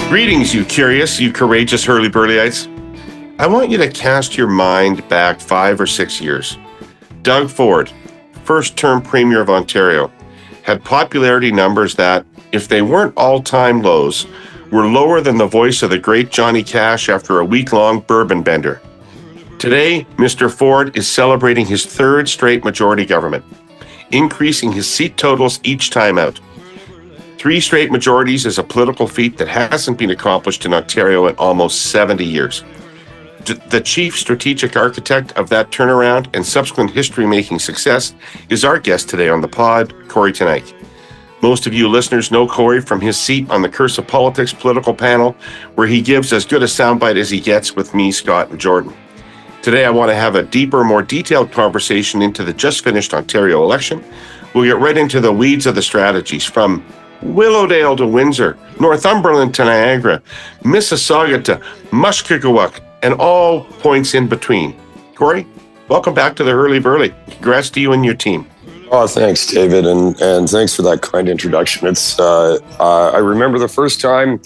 Greetings, you curious, you courageous Herle Burly-ites. I want you to cast your mind back 5 or 6 years. Doug Ford, first-term Premier of Ontario, had popularity numbers that, if they weren't all-time lows, were lower than the voice of the great Johnny Cash after a week-long bourbon bender. Today, Mr. Ford is celebrating his third straight majority government, increasing his seat totals each time out. 3 straight majorities is a political feat that hasn't been accomplished in Ontario in almost 70 years. The chief strategic architect of that turnaround and subsequent history-making success is our guest today on the pod, Kory Teneycke. Most of you listeners know Kory from his seat on the Curse of Politics political panel, where he gives as good a soundbite as he gets with me, Scott, and Jordan. Today, I want to have a deeper, more detailed conversation into the just-finished Ontario election. We'll get right into the weeds of the strategies, from Willowdale to Windsor, Northumberland to Niagara, Mississauga to Mushkegowuk, and all points in between. Kory, welcome back to the Herle Burly. Congrats to you and your team. Oh, thanks, David, and thanks for that kind introduction. It's I remember the first time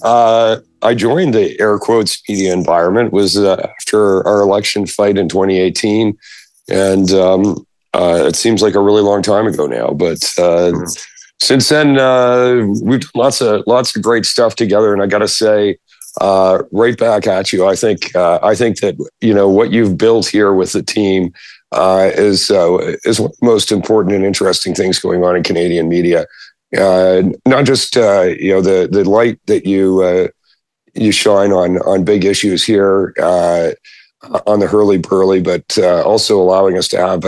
I joined the air quotes media environment was after our election fight in 2018, and it seems like a really long time ago now, but. Since then, we've done lots of great stuff together, and I got to say, right back at you. I think that what you've built here with the team is one of the most important and interesting things going on in Canadian media. Not just the light that you shine on big issues here on the Herle Burly, but also allowing us to have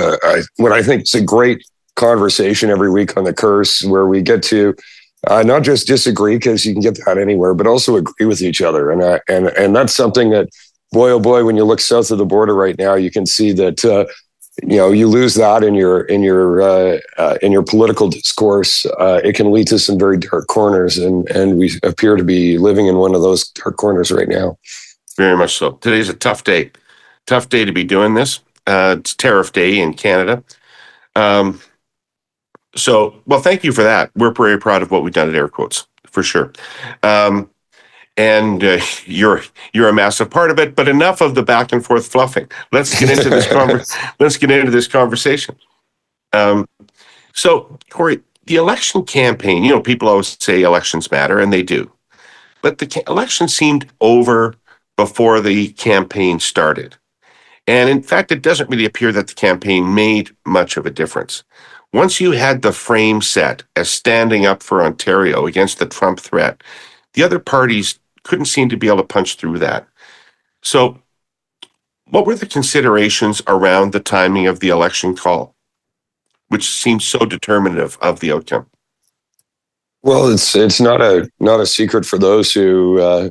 what I think is a great conversation every week on the Curse, where we get to not just disagree, because you can get that anywhere, but also agree with each other. And that's something that, boy, oh boy, when you look south of the border right now, you can see that you lose that in your political discourse. It can lead to some very dark corners, and we appear to be living in one of those dark corners right now. Very much so. Today's a tough day to be doing this. It's Tariff Day in Canada. So, well, thank you for that. We're very proud of what we've done at Air Quotes, for sure. And you're a massive part of it. But enough of the back and forth fluffing. Let's get into this conversation. So, Kory, the election campaign. People always say elections matter, and they do. But the election seemed over before the campaign started, and in fact, it doesn't really appear that the campaign made much of a difference. Once you had the frame set as standing up for Ontario against the Trump threat, the other parties couldn't seem to be able to punch through that. So what were the considerations around the timing of the election call, which seems so determinative of the outcome? Well, it's not a secret for those who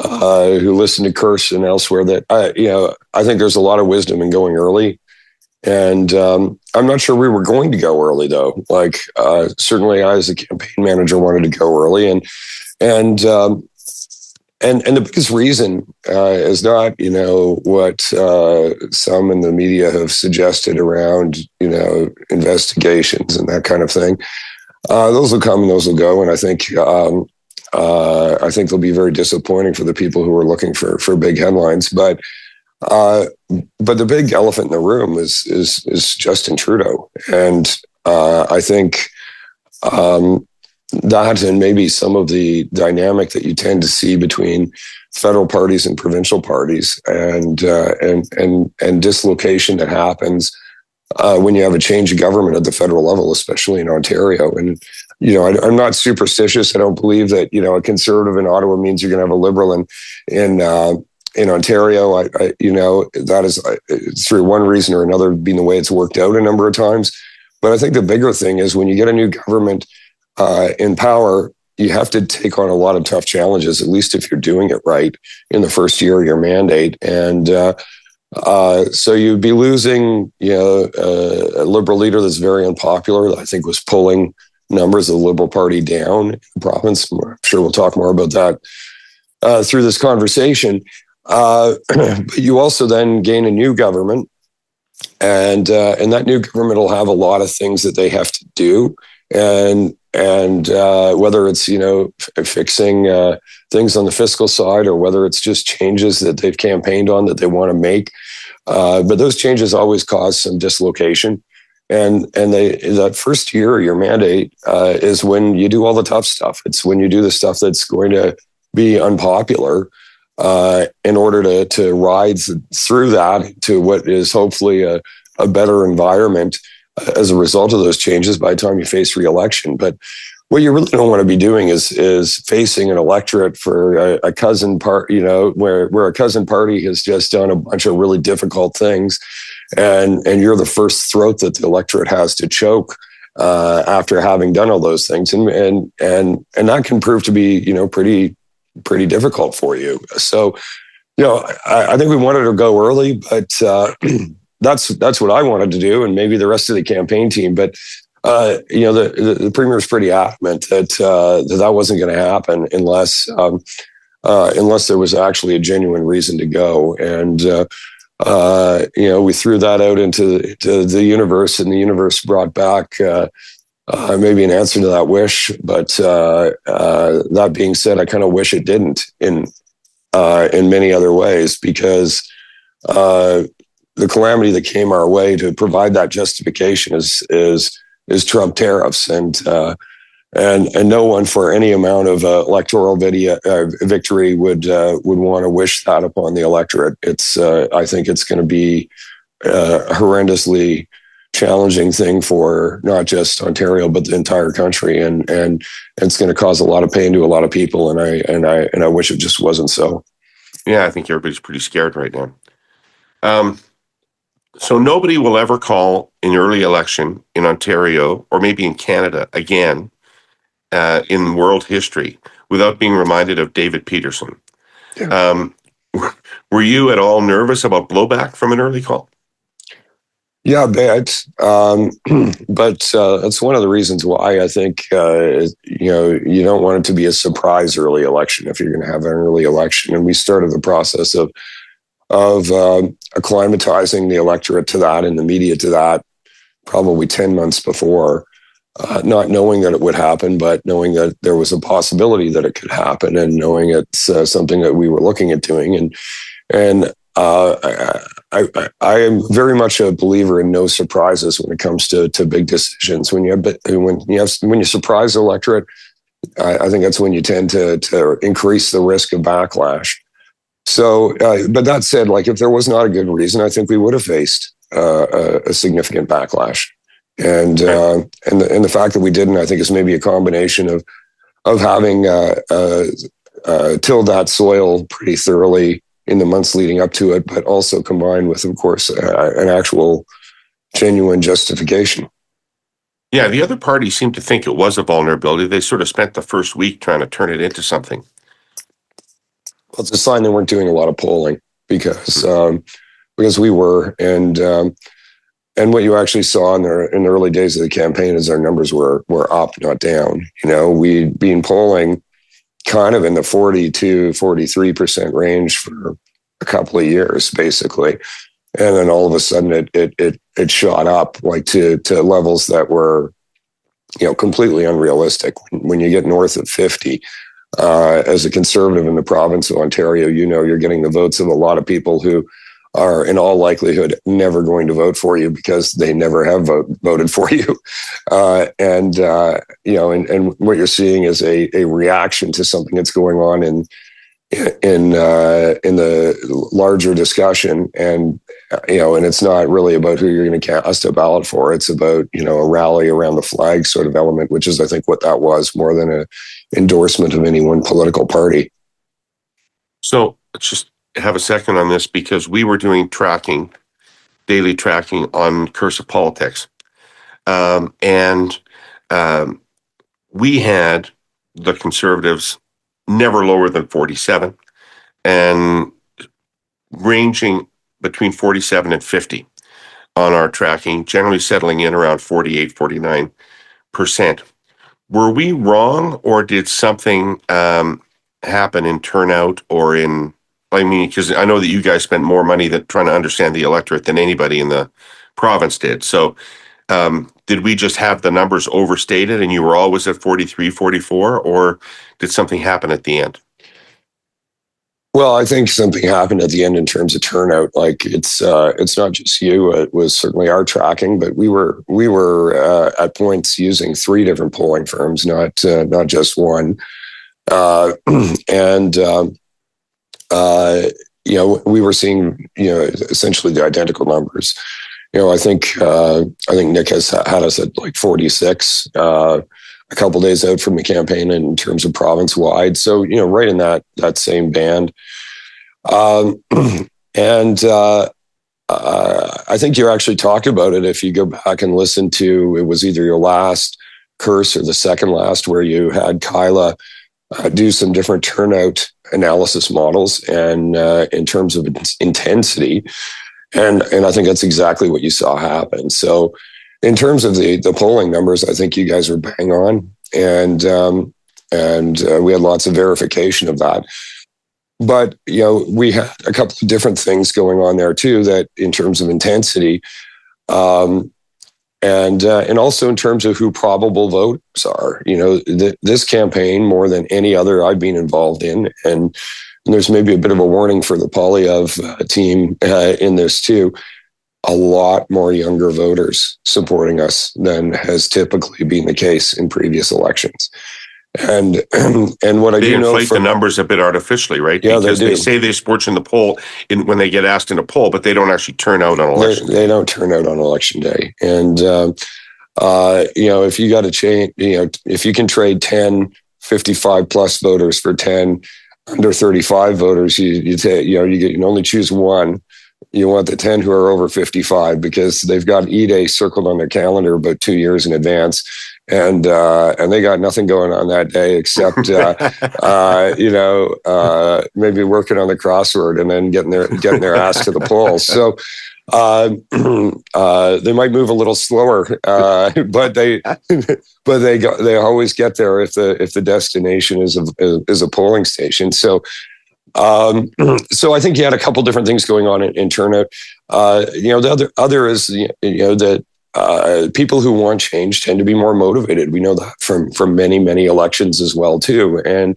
listen to Curse and elsewhere that I think there's a lot of wisdom in going early. And I'm not sure we were going to go early, though. Certainly, I, as a campaign manager, wanted to go early, and the biggest reason is not what some in the media have suggested around investigations and that kind of thing. Those will come and those will go, and I think they'll be very disappointing for the people who are looking for big headlines, but. But the big elephant in the room is Justin Trudeau, and I think that, and maybe some of the dynamic that you tend to see between federal parties and provincial parties, and dislocation that happens when you have a change of government at the federal level, especially in Ontario. And I'm not superstitious. I don't believe that a conservative in Ottawa means you're going to have a liberal in Ontario. That is through one reason or another being the way it's worked out a number of times. But I think the bigger thing is when you get a new government in power, you have to take on a lot of tough challenges, at least if you're doing it right in the first year of your mandate. And so you'd be losing a Liberal leader that's very unpopular, that I think was pulling numbers of the Liberal Party down in the province. I'm sure we'll talk more about that through this conversation. But you also then gain a new government, and that new government will have a lot of things that they have to do. and whether it's fixing things on the fiscal side, or whether it's just changes that they've campaigned on that they want to make. But those changes always cause some dislocation. And that first year of your mandate is when you do all the tough stuff. It's when you do the stuff that's going to be unpopular in order to ride through that to what is hopefully a better environment as a result of those changes by the time you face re-election. But what you really don't want to be doing is facing an electorate for a cousin part, where a cousin party has just done a bunch of really difficult things, and you're the first throat that the electorate has to choke after having done all those things, and that can prove to be pretty difficult for you. So I think we wanted to go early, but that's what I wanted to do, and maybe the rest of the campaign team. But the premier was pretty adamant that wasn't going to happen unless there was actually a genuine reason to go. And we threw that out into the universe, and the universe brought back maybe an answer to that wish. But that being said, I kind of wish it didn't in many other ways, because the calamity that came our way to provide that justification is Trump tariffs, and no one for any amount of electoral victory would want to wish that upon the electorate. I think it's going to be a horrendously challenging thing for not just Ontario but the entire country, and it's going to cause a lot of pain to a lot of people, and I wish it just wasn't so. Yeah, I think everybody's pretty scared right now. So nobody will ever call an early election in Ontario, or maybe in Canada again, in world history, without being reminded of David Peterson. Yeah. Were you at all nervous about blowback from an early call? Yeah, but that's one of the reasons why I think you don't want it to be a surprise early election if you're going to have an early election. And we started the process of acclimatizing the electorate to that and the media to that probably 10 months before, not knowing that it would happen, but knowing that there was a possibility that it could happen, and knowing it's something that we were looking at doing. And I am very much a believer in no surprises when it comes to big decisions. When you surprise the electorate, I think that's when you tend to increase the risk of backlash. So, but that said, like, if there was not a good reason, I think we would have faced a significant backlash. And the fact that we didn't, I think, is maybe a combination of having tilled that soil pretty thoroughly in the months leading up to it, but also combined with, of course, an actual genuine justification. Yeah, the other party seemed to think it was a vulnerability. They sort of spent the first week trying to turn it into something. Well, it's a sign they weren't doing a lot of polling, because we were, and what you actually saw in the early days of the campaign is our numbers were up, not down. We'd been polling kind of in the 40 to 43% range for a couple of years, basically, and then all of a sudden it shot up like to levels that were completely unrealistic. When you get north of 50. As a conservative in the province of Ontario, you're getting the votes of a lot of people who are in all likelihood never going to vote for you because they never have voted for you. And what you're seeing is a reaction to something that's going on in the larger discussion. And it's not really about who you're going to cast a ballot for. It's about, a rally around the flag sort of element, which is, I think, what that was, more than a endorsement of any one political party. So let's just have a second on this, because we were doing daily tracking on Cursive Politics. And we had the Conservatives never lower than 47 and ranging between 47 and 50 on our tracking, generally settling in around 48, 49%. Were we wrong, or did something happen in turnout or because I know that you guys spent more money trying to understand the electorate than anybody in the province did. So Did we just have the numbers overstated and you were always at 43, 44, or did something happen at the end? Well, I think something happened at the end in terms of turnout. Like it's not just you; it was certainly our tracking, but we were at points using 3 different polling firms, not just one. And we were seeing essentially the identical numbers. I think Nick has had us at like 46. A couple days out from the campaign in terms of province wide. So, right in that same band. And I think you actually talked about it. If you go back and listen to, it was either your last curse or the second last, where you had Kyla do some different turnout analysis models and in terms of intensity. And I think that's exactly what you saw happen. So, in terms of the polling numbers, I think you guys were bang on, and we had lots of verification of that. But we had a couple of different things going on there too, that in terms of intensity, and also in terms of who probable voters are. This campaign, more than any other I've been involved in, and there's maybe a bit of a warning for the Polyev team in this too. A lot more younger voters supporting us than has typically been the case in previous elections. And what I do know, they inflate the numbers a bit artificially, right? Yeah, because they say they support you in the poll when they get asked in a poll, but they don't actually turn out on election day. They don't turn out on election day. And if you got to change, if you can trade 10 55 plus voters for 10 under 35 voters, you can only choose one. You want the 10 who are over 55 because they've got E-Day circled on their calendar about 2 years in advance. And they got nothing going on that day except, maybe working on the crossword and then getting their ass to the polls. So they might move a little slower, but they always get there if the destination is a polling station. So I think you had a couple different things going on in turnout. The other is that people who want change tend to be more motivated. We know that from many elections as well too, and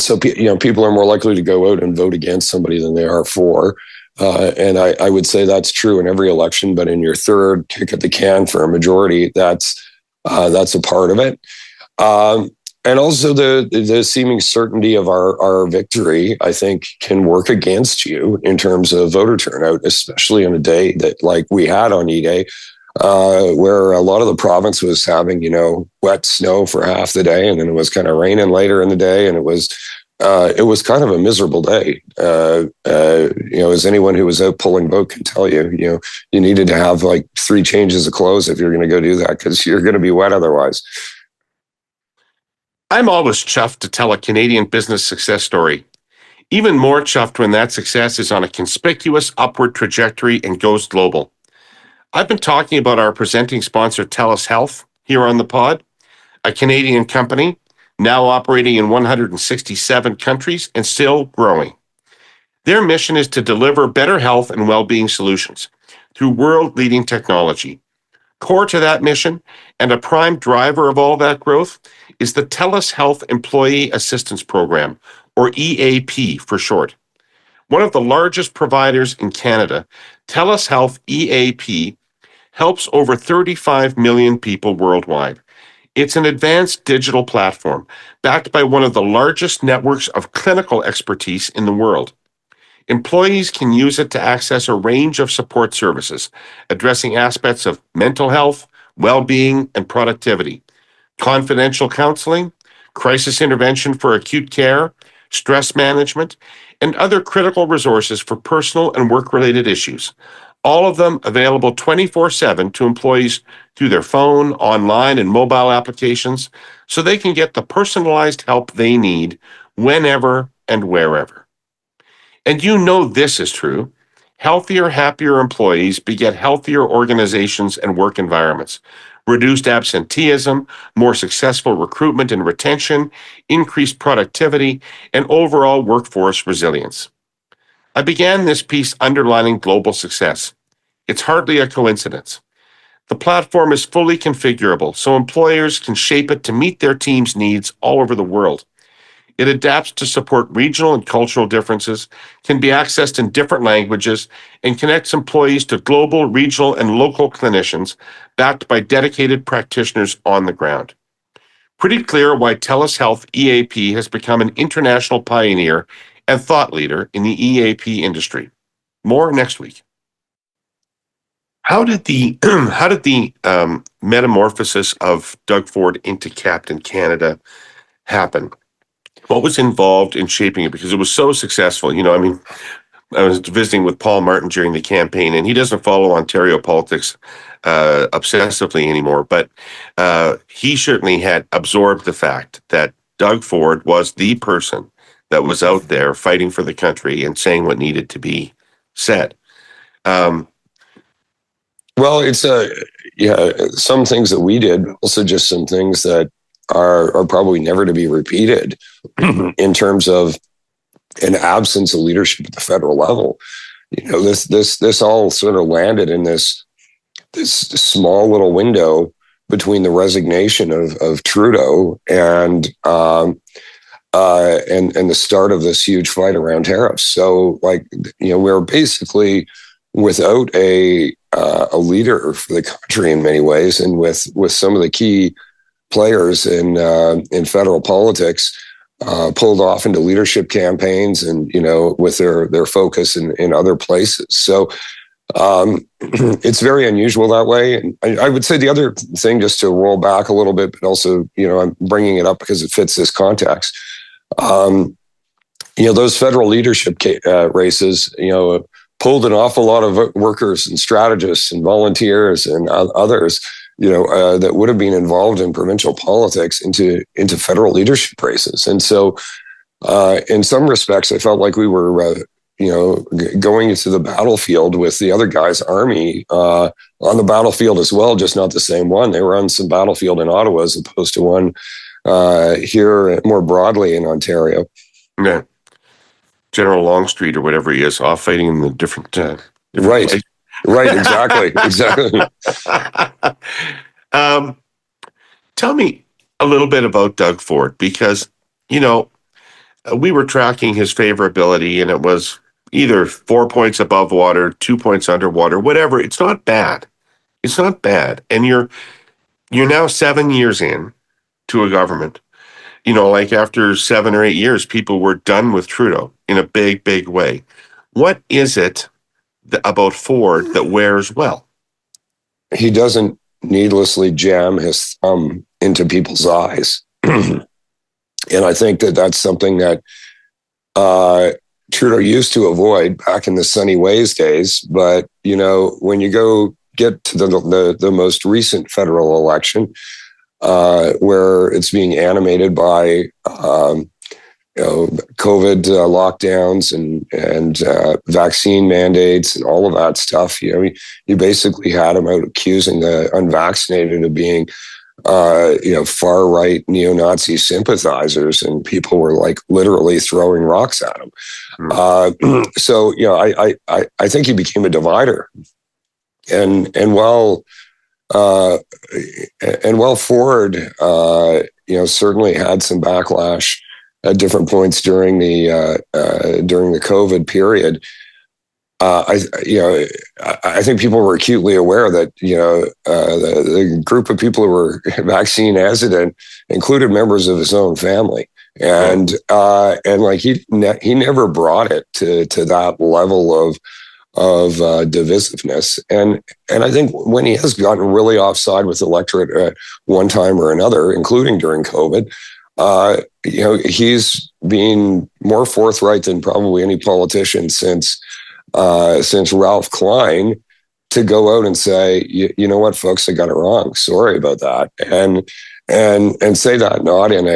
so people are more likely to go out and vote against somebody than they are for. And I would say that's true in every election, but in your third kick at the can for a majority, that's a part of it. And also the seeming certainty of our victory, I think, can work against you in terms of voter turnout, especially on a day that like we had on E-Day, where a lot of the province was having, wet snow for half the day, and then it was kind of raining later in the day, and it was kind of a miserable day. As anyone who was out pulling vote can tell you, you needed to have like 3 changes of clothes if you're going to go do that because you're going to be wet otherwise. I'm always chuffed to tell a Canadian business success story. Even more chuffed when that success is on a conspicuous upward trajectory and goes global. I've been talking about our presenting sponsor, Telus Health, here on the pod, a Canadian company now operating in 167 countries and still growing. Their mission is to deliver better health and well-being solutions through world-leading technology. Core to that mission, and a prime driver of all that growth, is the Telus Health Employee Assistance Program, or EAP for short. One of the largest providers in Canada, Telus Health EAP helps over 35 million people worldwide. It's an advanced digital platform backed by one of the largest networks of clinical expertise in the world. Employees can use it to access a range of support services, addressing aspects of mental health, well-being, and productivity, confidential counseling, crisis intervention for acute care, stress management, and other critical resources for personal and work-related issues. All of them available 24/7 to employees through their phone, online, and mobile applications, so they can get the personalized help they need whenever and wherever. And this is true. Healthier, happier employees beget healthier organizations and work environments, reduced absenteeism, more successful recruitment and retention, increased productivity, and overall workforce resilience. I began this piece underlining global success. It's hardly a coincidence. The platform is fully configurable, so employers can shape it to meet their team's needs all over the world. It adapts to support regional and cultural differences, can be accessed in different languages, and connects employees to global, regional, and local clinicians backed by dedicated practitioners on the ground. Pretty clear why Telus Health EAP has become an international pioneer and thought leader in the EAP industry. More next week. How did the metamorphosis of Doug Ford into Captain Canada happen? What was involved in shaping it? Because it was so successful. I was visiting with Paul Martin during the campaign, and he doesn't follow Ontario politics obsessively anymore, but he certainly had absorbed the fact that Doug Ford was the person that was out there fighting for the country and saying what needed to be said. Well, it's some things that we did, also just some things that are probably never to be repeated in terms of an absence of leadership at the federal level. This all sort of landed in this small little window between the resignation of Trudeau and the start of this huge fight around tariffs. So, we're basically without a leader for the country in many ways, and with some of the key players in federal politics pulled off into leadership campaigns, and with their focus in other places. So it's very unusual that way. And I would say the other thing, just to roll back a little bit, but also I'm bringing it up because it fits this context. Those federal leadership races, pulled an awful lot of workers and strategists and volunteers and others, that would have been involved in provincial politics into federal leadership races. And so, in some respects, I felt like we were, going into the battlefield with the other guy's army on the battlefield as well, just not the same one. They were on some battlefield in Ottawa as opposed to one here more broadly in Ontario. Yeah. General Longstreet or whatever he is, off fighting in the different right. place. Right, exactly. Tell me a little bit about Doug Ford, because, we were tracking his favorability, and it was either 4 points above water, 2 points underwater, whatever. It's not bad. It's not bad. And you're now 7 years in to a government. After 7 or 8 years, people were done with Trudeau in a big, big way. What is it about Ford that wears well? He doesn't needlessly jam his thumb into people's eyes. And I think that's something that Trudeau used to avoid back in the Sunny Ways days. But, when you go get to the most recent federal election, where it's being animated by COVID lockdowns and vaccine mandates and all of that stuff. You basically had him out accusing the unvaccinated of being far right neo-Nazi sympathizers, and people were literally throwing rocks at him. So I think he became a divider, and while Ford certainly had some backlash at different points during the COVID period, I think people were acutely aware that the group of people who were vaccine hesitant included members of his own family, and he never brought it to that level of divisiveness, and I think when he has gotten really offside with the electorate at one time or another, including during COVID, he's been more forthright than probably any politician since Ralph Klein, to go out and say, you know what, folks, I got it wrong. Sorry about that, and say that not in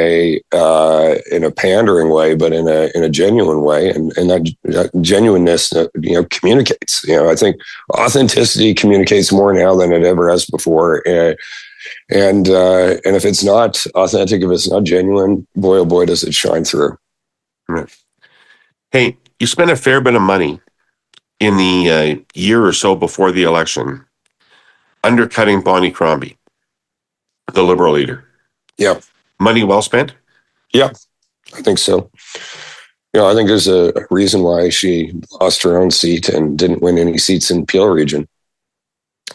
a pandering way, but in a genuine way, and that genuineness communicates. I think authenticity communicates more now than it ever has before, and if it's not authentic, if it's not genuine, boy oh boy does it shine through. Right. Hey, you spent a fair bit of money in the year or so before the election undercutting Bonnie Crombie, the Liberal leader. Yeah. Money well spent? Yeah, I think so. I think there's a reason why she lost her own seat and didn't win any seats in Peel region.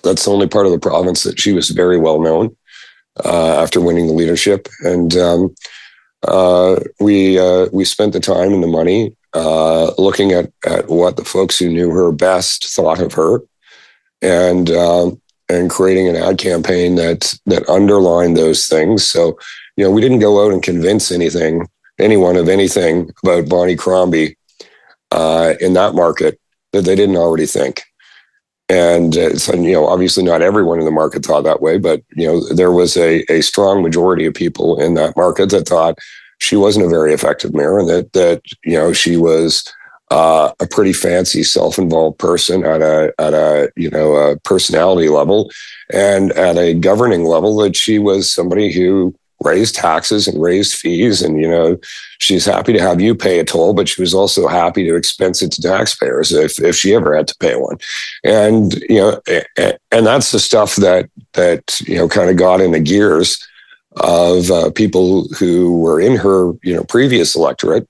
That's the only part of the province that she was very well known after winning the leadership. And we spent the time and the money looking at what the folks who knew her best thought of her, and creating an ad campaign that underlined those things. So, we didn't go out and convince anyone of anything about Bonnie Crombie in that market that they didn't already think. And so, obviously not everyone in the market thought that way, but, there was a strong majority of people in that market that thought she wasn't a very effective mayor, and that she was a pretty fancy, self-involved person at a personality level, and at a governing level, that she was somebody who raised taxes and raised fees. And, she's happy to have you pay a toll, but she was also happy to expense it to taxpayers if she ever had to pay one. And, and that's the stuff that kind of got in the gears of people who were in her, previous electorate.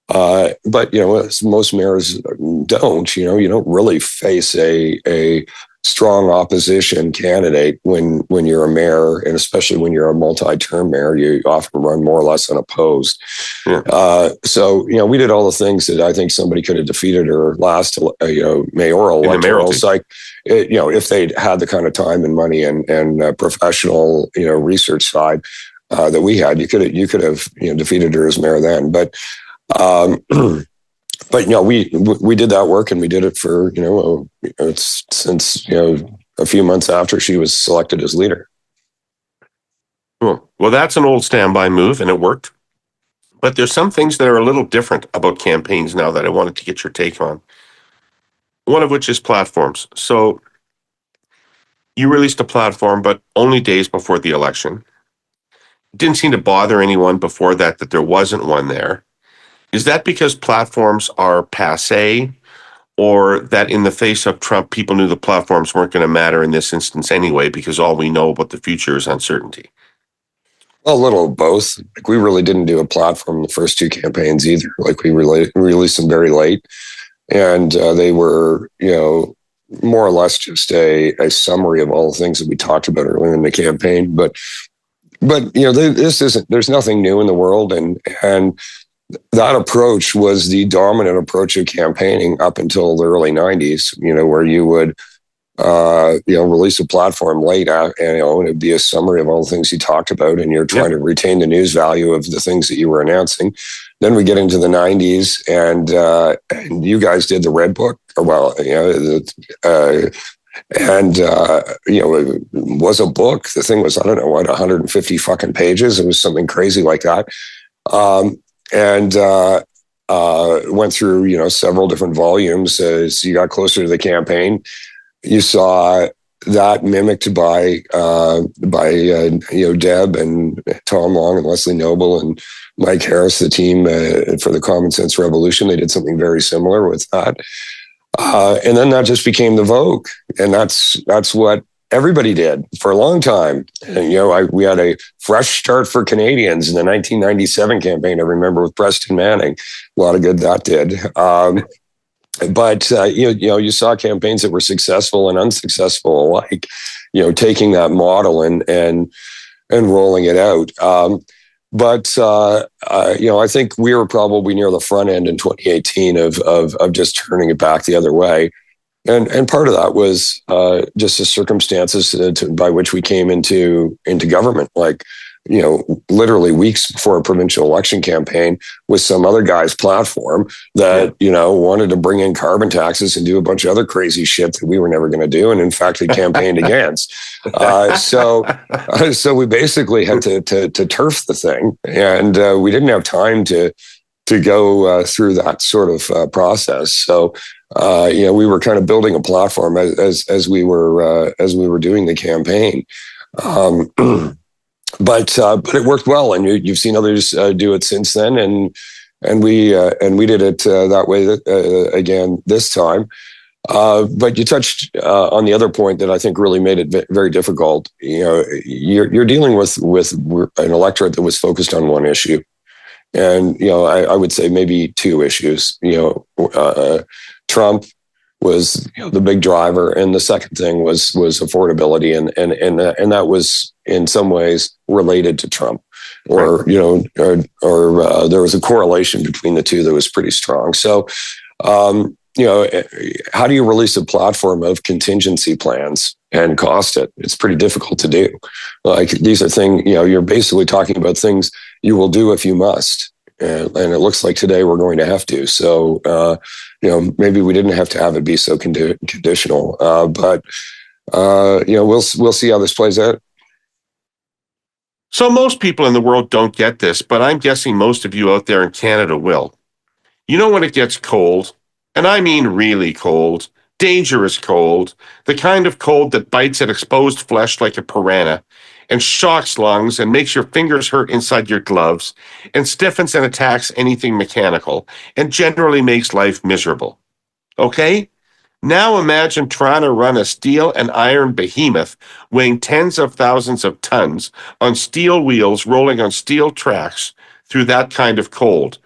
But, as most mayors don't, you don't really face a strong opposition candidate when you're a mayor, and especially when you're a multi-term mayor, you often run more or less unopposed. Yeah. So, we did all the things that I think somebody could have defeated her last, mayoral electoral. It's like, if they'd had the kind of time and money and professional, research side that we had, you could have defeated her as mayor then. But we did that work, and we did it for since a few months after she was selected as leader. Cool. Well, that's an old standby move, and it worked. But there's some things that are a little different about campaigns now that I wanted to get your take on. One of which is platforms. So you released a platform, but only days before the election. It didn't seem to bother anyone before that there wasn't one there. Is that because platforms are passé, or that in the face of Trump, people knew the platforms weren't going to matter in this instance anyway, because all we know about the future is uncertainty? Well, a little of both. Like, we really didn't do a platform the first two campaigns either. Like, we released them very late, and they were, more or less just a summary of all the things that we talked about earlier in the campaign. But there's nothing new in the world, and that approach was the dominant approach of campaigning up until the early 90s, where you would, release a platform late, and it'd be a summary of all the things you talked about, and you're trying to retain the news value of the things that you were announcing. Then we get into the 90s, and you guys did the Red Book, or it was a book. The thing was, 150 fucking pages. It was something crazy like that. And went through, several different volumes as you got closer to the campaign. You saw that mimicked by Deb and Tom Long and Leslie Noble and Mike Harris, the team for the Common Sense Revolution. They did something very similar with that. And then that just became the vogue. And that's what everybody did for a long time. And, we had a fresh start for Canadians in the 1997 campaign. I remember with Preston Manning, a lot of good that did. But you saw campaigns that were successful and unsuccessful alike, taking that model and rolling it out. But I think we were probably near the front end in 2018 of just turning it back the other way. And part of that was just the circumstances by which we came into government. Like, literally weeks before a provincial election campaign, with some other guy's platform that wanted to bring in carbon taxes and do a bunch of other crazy shit that we were never going to do, and in fact we campaigned against. So we basically had to turf the thing, and we didn't have time to go through that sort of process. So. We were kind of building a platform as we were doing the campaign, but it worked well, and you've seen others do it since then, and we did it that way again this time. But you touched on the other point that I think really made it very difficult. You're dealing with an electorate that was focused on one issue, and I would say maybe two issues. Trump was the big driver, and the second thing was affordability, and that was in some ways related to Trump, or there was a correlation between the two that was pretty strong. So. How do you release a platform of contingency plans and cost it? It's pretty difficult to do. Like, these are things, you're basically talking about things you will do if you must. And it looks like today we're going to have to. So, maybe we didn't have to have it be so conditional. But we'll see how this plays out. So most people in the world don't get this, but I'm guessing most of you out there in Canada will. When it gets cold, and I mean really cold, dangerous cold, the kind of cold that bites at exposed flesh like a piranha and shocks lungs and makes your fingers hurt inside your gloves and stiffens and attacks anything mechanical and generally makes life miserable. Okay? Now imagine trying to run a steel and iron behemoth weighing tens of thousands of tons on steel wheels rolling on steel tracks through that kind of cold,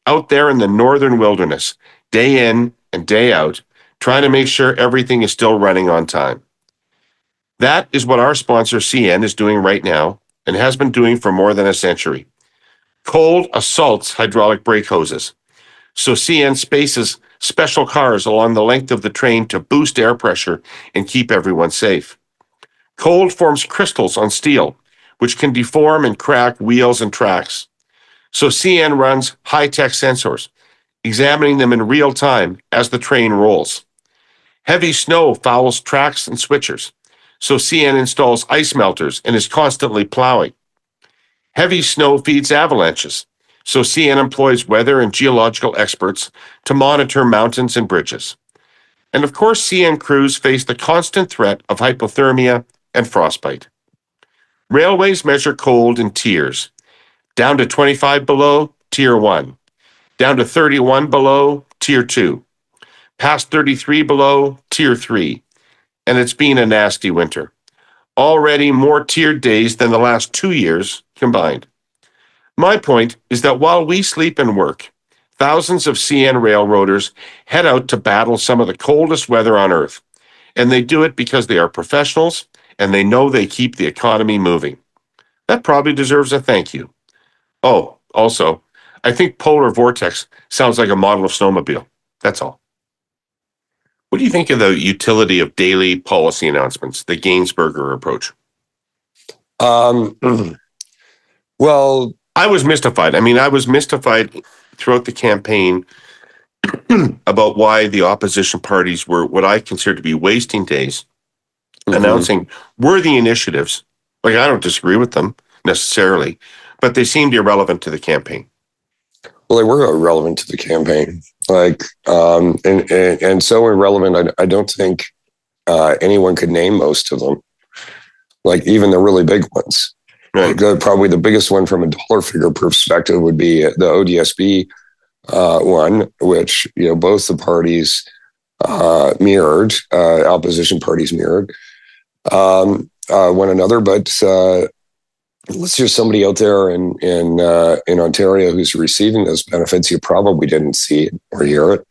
out there in the northern wilderness, day in and day out, trying to make sure everything is still running on time. That is what our sponsor CN is doing right now and has been doing for more than a century. Cold assaults hydraulic brake hoses. So CN spaces special cars along the length of the train to boost air pressure and keep everyone safe. Cold forms crystals on steel, which can deform and crack wheels and tracks. So CN runs high-tech sensors, examining them in real time as the train rolls. Heavy snow fouls tracks and switchers, so CN installs ice melters and is constantly plowing. Heavy snow feeds avalanches, so CN employs weather and geological experts to monitor mountains and bridges. And of course, CN crews face the constant threat of hypothermia and frostbite. Railways measure cold in tiers. Down to 25 below, Tier 1. Down to 31 below, Tier 2. Past 33 below, Tier 3. And it's been a nasty winter. Already more tiered days than the last 2 years combined. My point is that while we sleep and work, thousands of CN railroaders head out to battle some of the coldest weather on Earth. And they do it because they are professionals and they know they keep the economy moving. That probably deserves a thank you. Oh, also, I think Polar Vortex sounds like a model of snowmobile. That's all. What do you think of the utility of daily policy announcements, the Gainsberger approach? Well, I was mystified. I was mystified throughout the campaign about why the opposition parties were what I consider to be wasting days announcing worthy initiatives. Like, I don't disagree with them necessarily, but they seemed irrelevant to the campaign. Well, they were irrelevant to the campaign, and so irrelevant. I don't think anyone could name most of them, like even the really big ones. Right. Probably the biggest one from a dollar figure perspective would be the ODSB one, which both the parties mirrored, opposition parties mirrored one another, but. Unless you're somebody out there in Ontario who's receiving those benefits, you probably didn't see it or hear it.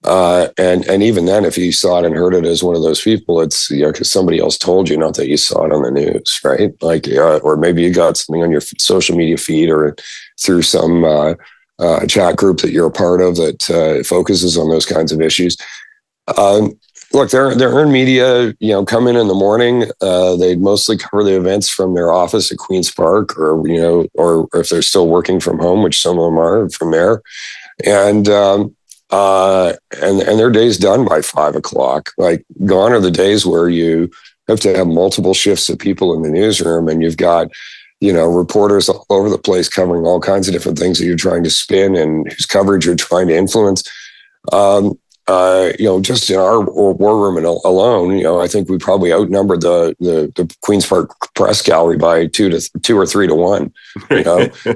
And even then, if you saw it and heard it as one of those people, it's because somebody else told you, not that you saw it on the news, right? Like, or maybe you got something on your social media feed or through some chat group that you're a part of that focuses on those kinds of issues. Look, their earned media, come in the morning. They mostly cover the events from their office at Queen's Park, or or if they're still working from home, which some of them are, from there, and their day's done by 5 o'clock. Like, gone are the days where you have to have multiple shifts of people in the newsroom, and you've got reporters all over the place covering all kinds of different things that you're trying to spin and whose coverage you're trying to influence. Just in our war room alone, I think we probably outnumbered the Queen's Park press gallery by 2 or 3 to 1.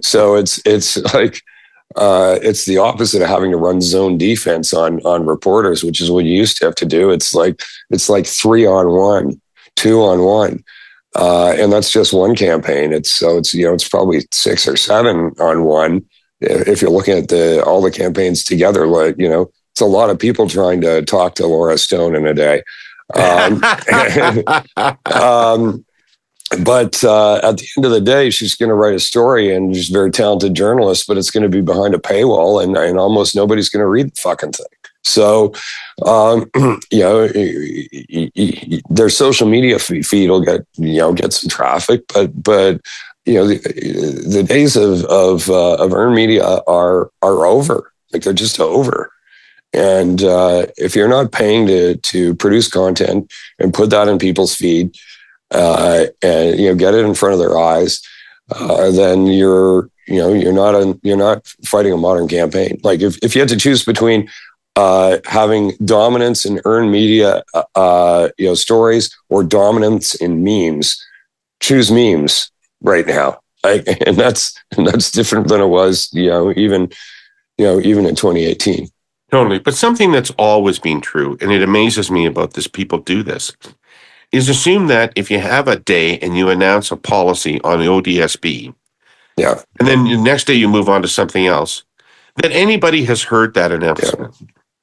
So it's like, It's the opposite of having to run zone defense on reporters, which is what you used to have to do. It's like 3-on-1, 2-on-1. And that's just one campaign. It's probably 6 or 7-on-1 if you're looking at all the campaigns together. Like, it's a lot of people trying to talk to Laura Stone in a day. But at the end of the day, she's going to write a story, and she's a very talented journalist, but it's going to be behind a paywall, and almost nobody's going to read the fucking thing. So, their social media feed will get some traffic, but the days of earned media are over. Like, they're just over. And if you're not paying to produce content and put that in people's feed, and get it in front of their eyes, then you're not fighting a modern campaign. Like, if you had to choose between having dominance in earned media stories or dominance in memes, choose memes right now. And that's different than it was even in 2018. Totally. But something that's always been true, and it amazes me about this, people do this, is assume that if you have a day and you announce a policy on the ODSB, yeah, and then the next day you move on to something else, that anybody has heard that announcement.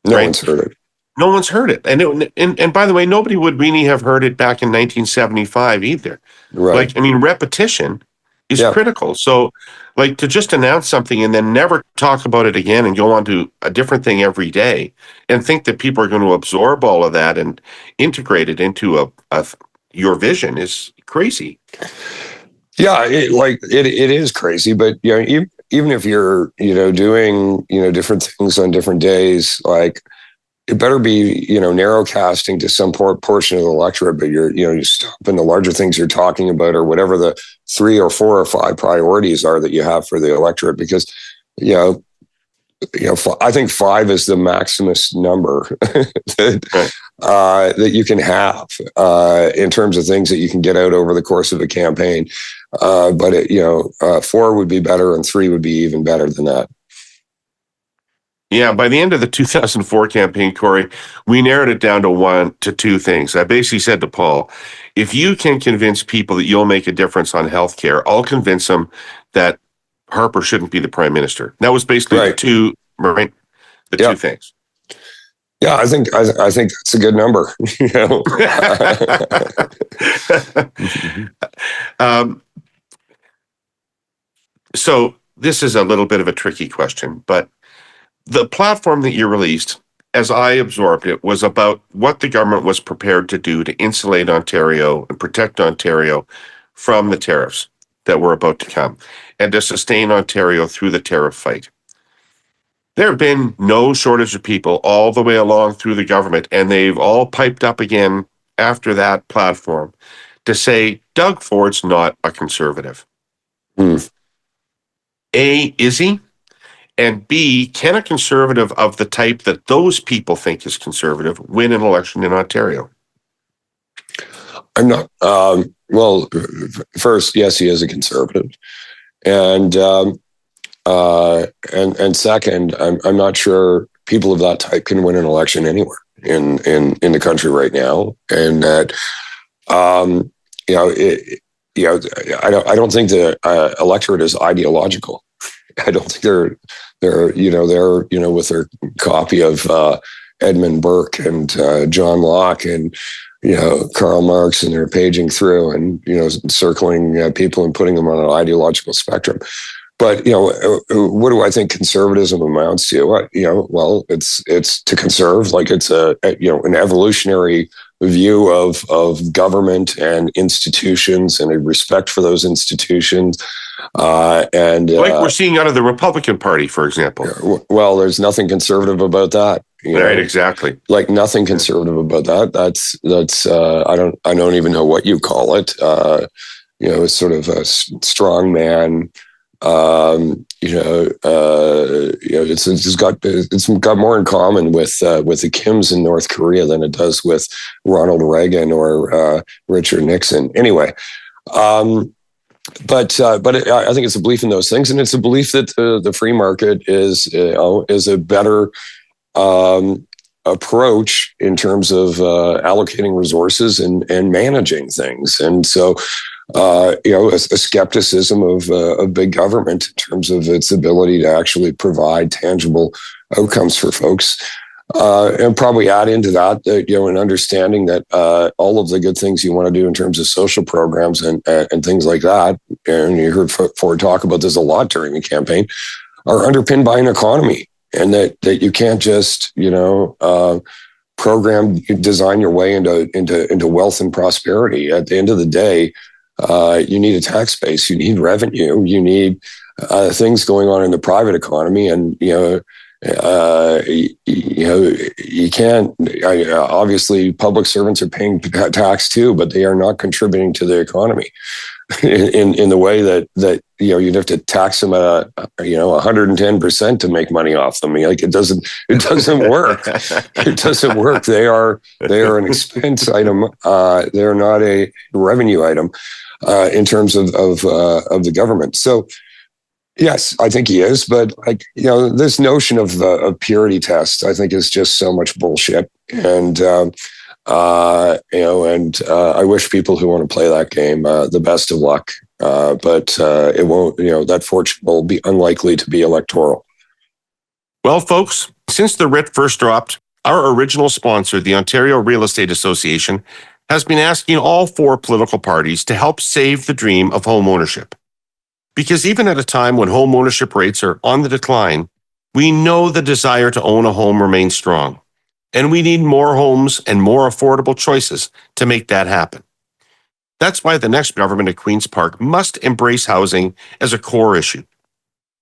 Yeah. No one's heard it. No one's heard it. And by the way, nobody would really have heard it back in 1975 either. Right. Repetition is critical. So, to just announce something and then never talk about it again and go on to a different thing every day and think that people are going to absorb all of that and integrate it into your vision is crazy. Yeah, it is crazy. But even if you're doing different things on different days, like, it better be narrow casting to some portion of the electorate, but you stop in the larger things you're talking about, or whatever the 3 or 4 or 5 priorities are that you have for the electorate. Because I think 5 is the maximus number that you can have in terms of things that you can get out over the course of a campaign. But 4 would be better, and 3 would be even better than that. Yeah, by the end of the 2004 campaign, Kory, we narrowed it down to 1 to 2 things. I basically said to Paul, if you can convince people that you'll make a difference on healthcare, I'll convince them that Harper shouldn't be the prime minister. That was basically right. the 2 things. Yeah, I think that's a good number. So this is a little bit of a tricky question, but the platform that you released, as I absorbed it, was about what the government was prepared to do to insulate Ontario and protect Ontario from the tariffs that were about to come, and to sustain Ontario through the tariff fight. There have been no shortage of people all the way along through the government, and they've all piped up again after that platform to say Doug Ford's not a conservative. A, is he? And B, can a conservative of the type that those people think is conservative win an election in Ontario? I'm not. Well, first, yes, he is a conservative, and second, I'm not sure people of that type can win an election anywhere in the country right now, and that I don't think the electorate is ideological. I don't think they're with their copy of Edmund Burke and John Locke and Karl Marx, and they're paging through and circling people and putting them on an ideological spectrum. But what do I think conservatism amounts to? Well, it's to conserve, like it's an evolutionary view of government and institutions and a respect for those institutions. And like we're seeing out of the Republican Party, for example. Well, there's nothing conservative about that. Right, exactly. Like nothing conservative about that. That's I don't even know what you call it. It's sort of a strong man. It's got more in common with the Kims in North Korea than it does with Ronald Reagan or Richard Nixon. Anyway, I think it's a belief in those things, and it's a belief that the free market is a better approach in terms of allocating resources and managing things. And so, a skepticism of big government in terms of its ability to actually provide tangible outcomes for folks. And probably add into that, an understanding that all of the good things you want to do in terms of social programs and things like that, and you heard Ford talk about this a lot during the campaign, are underpinned by an economy, and that you can't just design your way into wealth and prosperity. At the end of the day, you need a tax base, you need revenue, you need things going on in the private economy, and you can't. Obviously, public servants are paying tax too, but they are not contributing to the economy in the way that you'd have to tax them at 110% to make money off them. Like it doesn't work. It doesn't work. They are an expense item. They are not a revenue item in terms of the government. So. Yes, I think he is, but this notion of a purity test, I think, is just so much bullshit. And I wish people who want to play that game the best of luck. But it won't. That fortune will be unlikely to be electoral. Well, folks, since the writ first dropped, our original sponsor, the Ontario Real Estate Association, has been asking all 4 political parties to help save the dream of home ownership. Because even at a time when home ownership rates are on the decline, we know the desire to own a home remains strong, and we need more homes and more affordable choices to make that happen. That's why the next government at Queen's Park must embrace housing as a core issue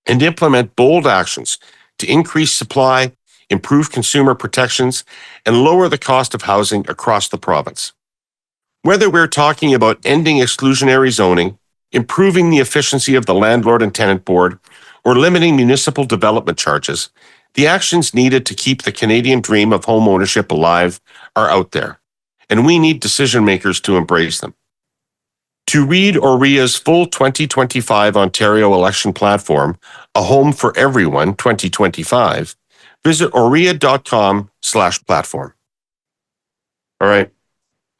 and implement bold actions to increase supply, improve consumer protections, and lower the cost of housing across the province. Whether we're talking about ending exclusionary zoning, improving the efficiency of the landlord and tenant board, or limiting municipal development charges, the actions needed to keep the Canadian dream of home ownership alive are out there, and we need decision makers to embrace them. To read OREA's full 2025 Ontario election platform, A Home for Everyone 2025, visit orea.com/platform. All right.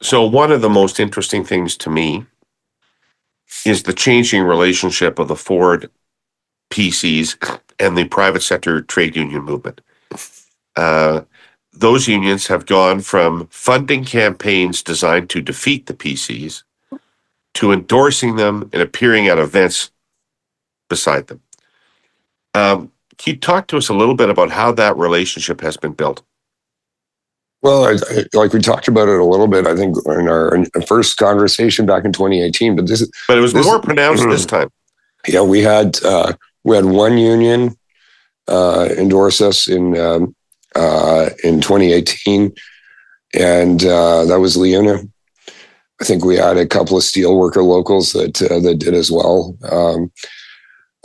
So one of the most interesting things to me is the changing relationship of the Ford PCs and the private sector trade union movement. Those unions have gone from funding campaigns designed to defeat the PCs to endorsing them and appearing at events beside them. Can you talk to us a little bit about how that relationship has been built? Well, like we talked about it a little bit, I think, in our first conversation back in 2018. But it was more pronounced this time. Yeah, we had one union endorse us in 2018, and that was Leona. I think we had a couple of steelworker locals that did as well.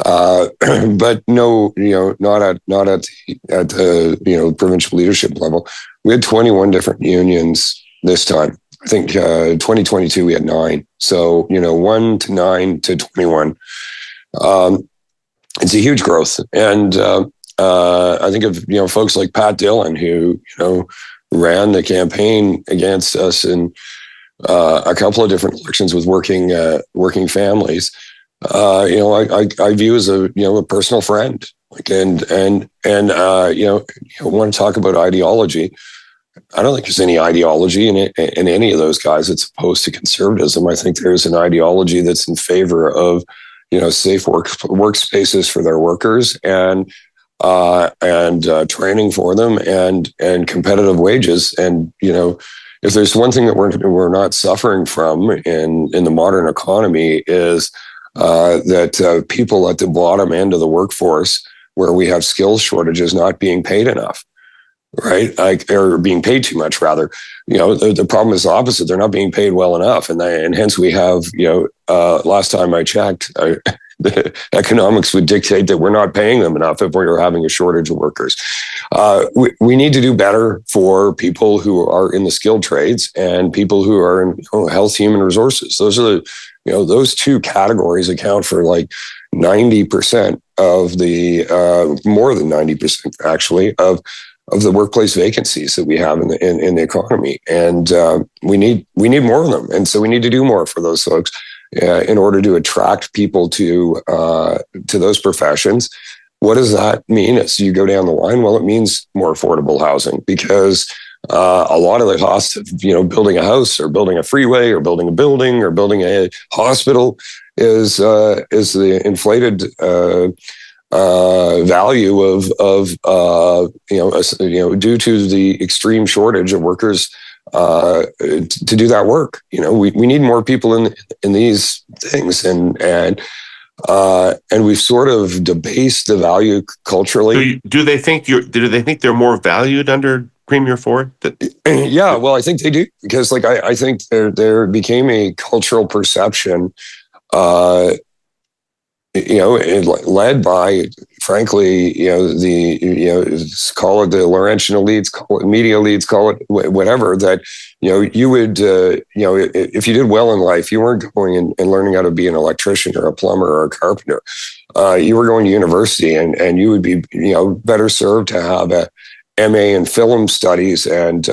But no, not at the provincial leadership level. We had 21 different unions this time. I think 2022 we had 9. So 1 to 9 to 21. It's a huge growth, and I think of folks like Pat Dillon, who ran the campaign against us in a couple of different elections with working families. I view as a personal friend. Want to talk about ideology? I don't think there's any ideology in any of those guys that's opposed to conservatism. I think there's an ideology that's in favor of safe workspaces for their workers and training for them and competitive wages. And if there's one thing that we're not suffering from in the modern economy is that people at the bottom end of the workforce, where we have skills shortages, not being paid enough, right? Or being paid too much, rather. The problem is the opposite. They're not being paid well enough, and hence we have. Last time I checked, the economics would dictate that we're not paying them enough if we're having a shortage of workers. We need to do better for people who are in the skilled trades and people who are in health, human resources. Those are those two categories account for like 90% of the more than 90% actually of the workplace vacancies that we have in the economy, and we need more of them, and so we need to do more for those folks in order to attract people to those professions. What does that mean as you go down the line? Well, it means more affordable housing, because a lot of the cost of building a house or building a freeway or building a building or building a hospital is the inflated value of due to the extreme shortage of workers to do that work. We need more people in these things, and we've sort of debased the value culturally. Do they think they're more valued under Premier Ford? Yeah, well, I think they do, because I think there became a cultural perception, led by, frankly, call it the Laurentian elites, call it media elites, call it whatever, that, you would, if you did well in life, you weren't going and learning how to be an electrician or a plumber or a carpenter. You were going to university, and you would be, better served to have a MA in film studies and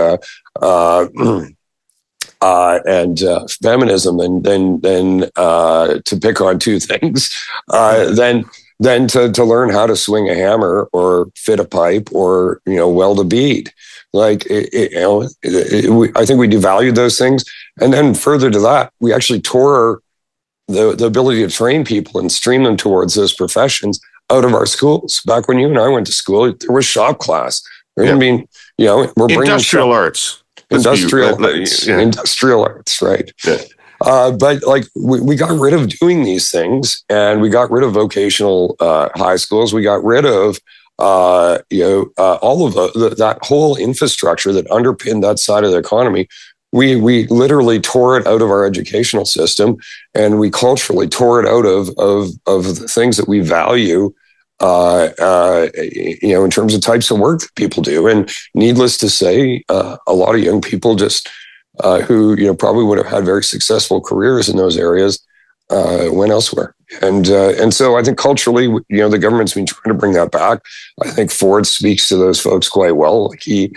feminism, and then to pick on two things, then to learn how to swing a hammer or fit a pipe or weld a bead. I think we devalued those things, and then further to that, we actually tore the ability to train people and stream them towards those professions out of our schools. Back when you and I went to school, there was shop class. We're bringing industrial arts. Industrial arts, right? Yeah. But we got rid of doing these things, and we got rid of vocational high schools. We got rid of all of that whole infrastructure that underpinned that side of the economy. We literally tore it out of our educational system, and we culturally tore it out of the things that we value. In terms of types of work that people do. And needless to say, a lot of young people just who probably would have had very successful careers in those areas went elsewhere. And so I think culturally, the government's been trying to bring that back. I think Ford speaks to those folks quite well. He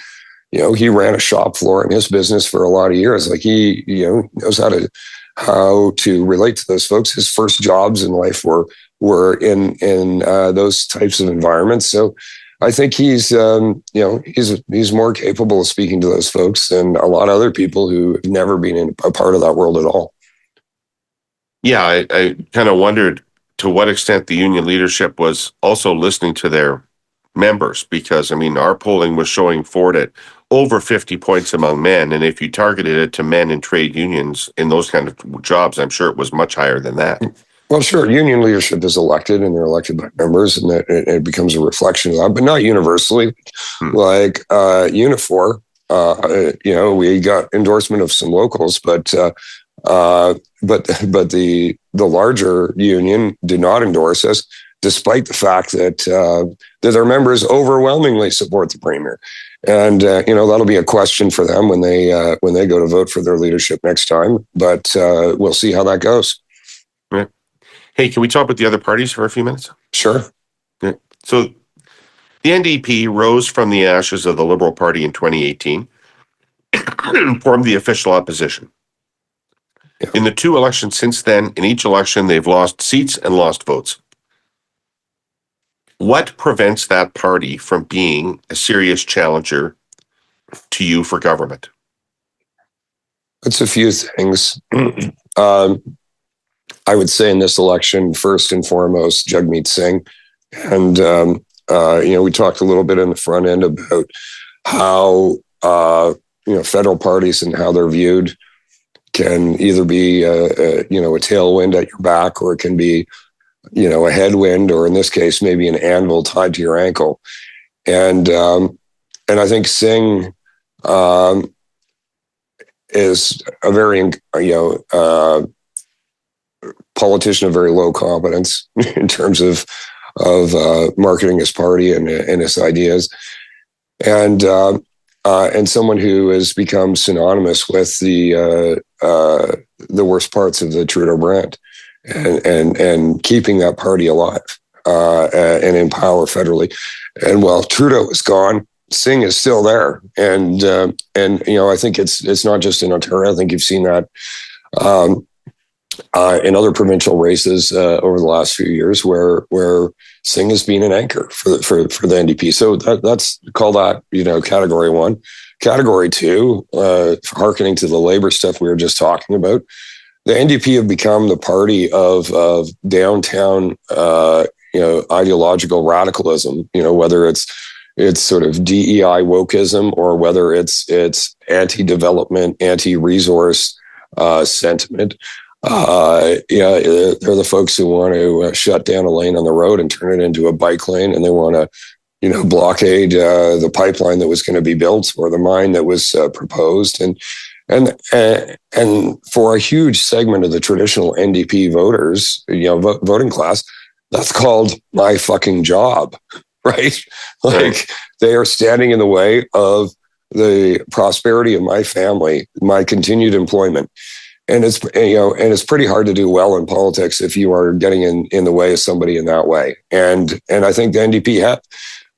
ran a shop floor in his business for a lot of years. He knows how to relate to those folks. His first jobs in life were in those types of environments. So I think he's more capable of speaking to those folks than a lot of other people who have never been in a part of that world at all. Yeah, I kind of wondered to what extent the union leadership was also listening to their members, because our polling was showing Ford at over 50 points among men, and if you targeted it to men in trade unions in those kind of jobs, I'm sure it was much higher than that. Well, sure, union leadership is elected, and they're elected by members, and it becomes a reflection of that, but not universally. Like Unifor, we got endorsement of some locals, but the larger union did not endorse us, despite the fact that their members overwhelmingly support the premier. And that'll be a question for them when they go to vote for their leadership next time. But we'll see how that goes. Yeah. Hey, can we talk about the other parties for a few minutes? Sure. Yeah. So the NDP rose from the ashes of the Liberal Party in 2018 and formed the official opposition. Yeah. In the two elections since then, in each election, they've lost seats and lost votes. What prevents that party from being a serious challenger to you for government? It's a few things. I would say in this election, first and foremost, Jagmeet Singh. And, we talked a little bit in the front end about how, federal parties and how they're viewed can either be, a tailwind at your back, or it can be, a headwind, or in this case, maybe an anvil tied to your ankle. And I think Singh is a very, politician of very low competence in terms of marketing his party and his ideas, and someone who has become synonymous with the the worst parts of the Trudeau brand, and keeping that party alive and in power federally. And while Trudeau is gone, Singh is still there, and I think it's not just in Ontario. I think you've seen that in other provincial races over the last few years, where Singh has been an anchor for the NDP. So that's call that category one. Category two, hearkening to the labor stuff we were just talking about, the NDP have become the party of downtown ideological radicalism. Whether it's sort of DEI wokeism, or whether it's anti-development, anti-resource sentiment. They're the folks who want to shut down a lane on the road and turn it into a bike lane, and they want to blockade the pipeline that was going to be built, or the mine that was proposed, and for a huge segment of the traditional NDP voters, voting class, that's called my fucking job, right? They are standing in the way of the prosperity of my family, my continued employment. And it's pretty hard to do well in politics if you are getting in the way of somebody in that way. And I think the NDP had,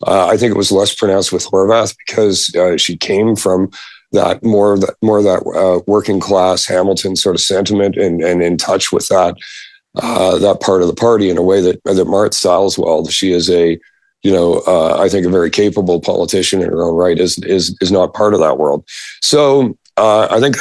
I think it was less pronounced with Horwath, because she came from that more of that working class Hamilton sort of sentiment, and in touch with that part of the party in a way that Mart styles well. She is I think a very capable politician in her own right, is not part of that world. So I think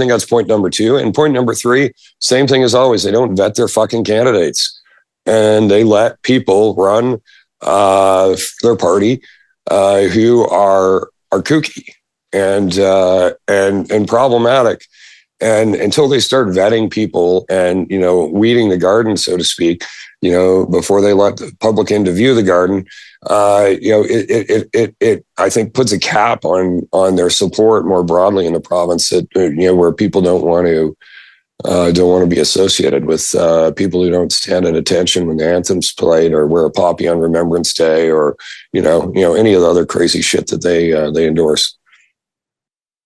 that's point number two. And point number three, same thing as always. They don't vet their fucking candidates, and they let people run their party who are kooky and problematic. And until they start vetting people and weeding the garden, so to speak, before they let the public in to view the garden, it I think puts a cap on their support more broadly in the province, that where people don't want to be associated with people who don't stand at attention when the anthem's played, or wear a poppy on Remembrance Day, or any of the other crazy shit that they endorse.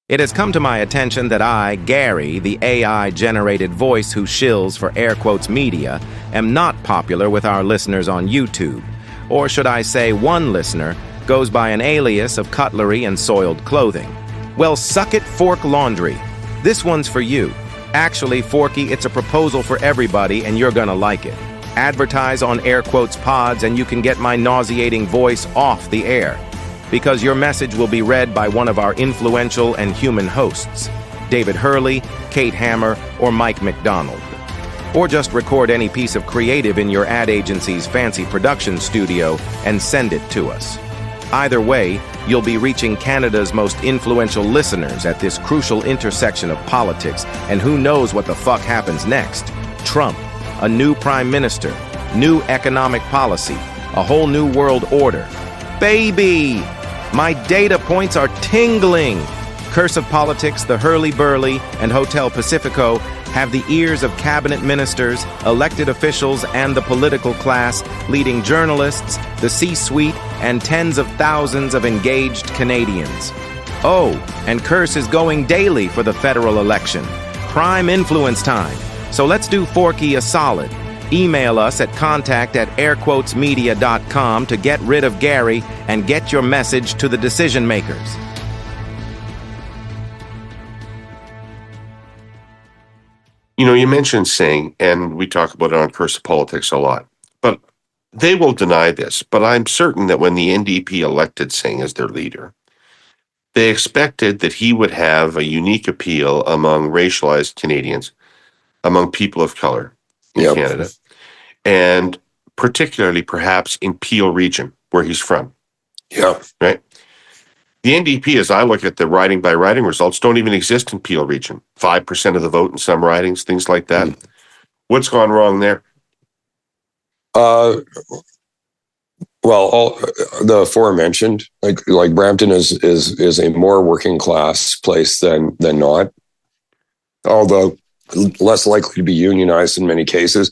It has come to my attention that I, Gary, the AI-generated voice who shills for air quotes media, am not popular with our listeners on YouTube. Or should I say one listener goes by an alias of cutlery and soiled clothing. Well, suck it, Fork Laundry. This one's for you. Actually, Forky, it's a proposal for everybody, and you're gonna like it. Advertise on air quotes pods, and you can get my nauseating voice off the air, because your message will be read by one of our influential and human hosts, David Herle, Kate Hammer, or Mike McDonald. Or just record any piece of creative in your ad agency's fancy production studio and send it to us. Either way, you'll be reaching Canada's most influential listeners at this crucial intersection of politics, and who knows what the fuck happens next. Trump, a new prime minister, new economic policy, a whole new world order. Baby! My data points are tingling. Curse of Politics, the Herle Burly, and Hotel Pacifico have the ears of cabinet ministers, elected officials, and the political class, leading journalists, the C-suite, and tens of thousands of engaged Canadians. Oh, and Curse is going daily for the federal election. Prime influence time. So let's do Forky a solid. Email us at contact@airquotesmedia.com to get rid of Gary and get your message to the decision makers. You mentioned Singh, and we talk about it on Curse of Politics a lot, but they will deny this. But I'm certain that when the NDP elected Singh as their leader, they expected that he would have a unique appeal among racialized Canadians, among people of color in Canada, and particularly perhaps in Peel region, where he's from. Yeah. Right? The NDP, as I look at the riding by riding results, don't even exist in Peel region. 5% of the vote in some ridings, things like that. What's gone wrong there? Well, all the aforementioned, like Brampton is a more working class place than not, although less likely to be unionized in many cases.